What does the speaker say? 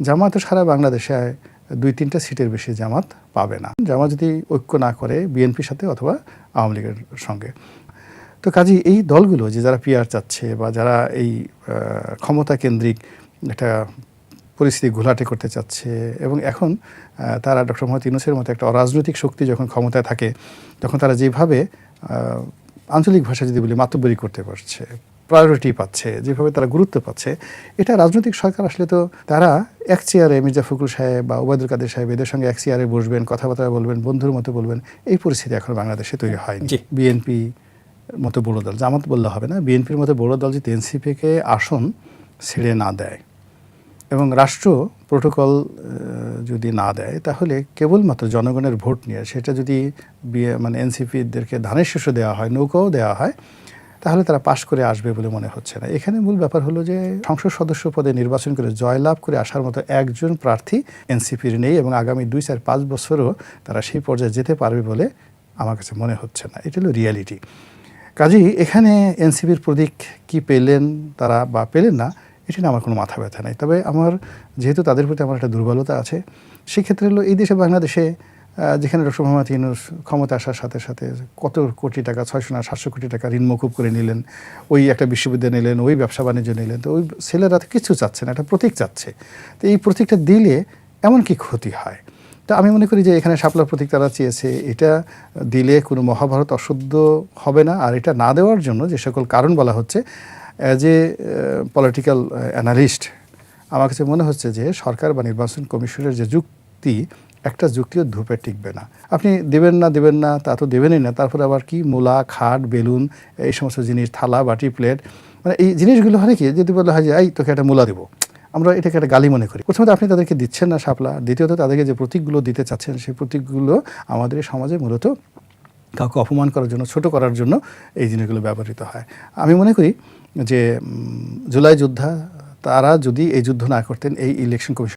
জামায়াত সারা বাংলাদেশে 2-3টা সিটের বেশি জামাত পাবে না, জামাত যদি ঐক্য না করে বিএনপির সাথে অথবা আওয়ামী লীগের সঙ্গে। তো কাজেই এই দলগুলো যে যারা পিআর চাচ্ছে বা যারা এই ক্ষমতা কেন্দ্রিক একটা পরিস্থিতি ঘোলাটে করতে চাচ্ছে, এবং এখন তারা ডক্টর মোহাম্মদ ইউনূসের মতো একটা অরাজনৈতিক শক্তি যখন ক্ষমতায় থাকে তখন তারা যেভাবে আঞ্চলিক ভাষা যদি বলি মাতব্বরি করতে পারছে, প্রায়োরিটি পাচ্ছে, যেভাবে তারা গুরুত্ব পাচ্ছে, এটা রাজনৈতিক সরকার আসলে তো তারা এক চেয়ারে মির্জা ফখরুল সাহেব বা ওবায়দুল কাদের সাহেব এদের সঙ্গে এক চেয়ারে বসবেন, কথাবার্তা বলবেন, বন্ধুর মতো বলবেন, এই পরিস্থিতি এখন বাংলাদেশে তৈরি হয়নি। বিএনপি মতো বড় দল, জামাত বললে হবে না, বিএনপির মতো বড় দল যদি এনসিপিকে আসন ছেড়ে না দেয় এবং রাষ্ট্র প্রোটোকল যদি না দেয়, তাহলে কেবলমাত্র জনগণের ভোট নিয়ে সেটা যদি মানে এনসিপিদেরকে ধানের শীর্ষ দেওয়া হয়, নৌকাও দেওয়া হয়, তাহলে তারা পাশ করে আসবে বলে মনে হচ্ছে না। এখানে মূল ব্যাপার হলো যে সংসদ সদস্য পদে নির্বাচন করে জয়লাভ করে আসার মতো একজন প্রার্থী এনসিপির নেই, এবং আগামী 2-4-5 বছরও তারা সেই পর্যায়ে যেতে পারবে বলে আমার কাছে মনে হচ্ছে না। এটা হলো রিয়ালিটি। কাজেই এখানে এনসিপির প্রতীক কি পেলেন তারা বা পেলেন না, এটা নিয়ে আমার কোনো মাথা ব্যথা নেই। তবে আমার যেহেতু তাদের প্রতি আমার একটা দুর্বলতা আছে, সেক্ষেত্রে হলো এই দেশে বাংলাদেশে যেখানে ডক্টর মোহাম্মদ ইউনূস ক্ষমতা আসার সাথে সাথে কত কোটি টাকা, 600 না 700 কোটি টাকা ঋণ মকুব করে নিলেন, ওই একটা বিশ্ববিদ্যালয় নিলেন, ওই ব্যবসা বাণিজ্য নিলেন, তো ওই ছেলেরা তো কিছু চাচ্ছে না, একটা প্রতীক চাচ্ছে। তো এই প্রতীকটা দিলে এমন কি ক্ষতি হয়? তো আমি মনে করি যে এখানে শাপলার প্রতীক তারা চেয়েছে, এটা দিলে কোনো মহাভারত অশুদ্ধ হবে না। আর এটা না দেওয়ার জন্য যে সকল কারণ বলা হচ্ছে, অ্যাজ এ পলিটিক্যাল অ্যানালিস্ট আমার কাছে মনে হচ্ছে যে সরকার বা নির্বাচন কমিশনের যে যুক্তি, একটা যুক্তিও ধূপে টিকবে না। আপনি দেবেন না তা তো দেবেনই না, তারপরে আবার কি মূলা, খাট, বেলুন, এই সমস্ত জিনিস, থালা, বাটি, প্লেট, মানে এই জিনিসগুলো হয় কি, যদি বলা হয় যে এই তোকে একটা মূলা দেবো, আমরা এটাকে একটা গালি মনে করি। প্রথমত আপনি তাদেরকে দিচ্ছেন না শাপলা, দ্বিতীয়ত তাদেরকে যে প্রতীকগুলো দিতে চাচ্ছেন সেই প্রতীকগুলো আমাদের সমাজে মূলত কাউকে অপমান করার জন্য, ছোট করার জন্য এই জিনিসগুলো ব্যবহৃত হয়। আমি মনে করি যে জুলাই যোদ্ধা তারা যদি এই যুদ্ধ না করতেন, এই ইলেকশন কমিশন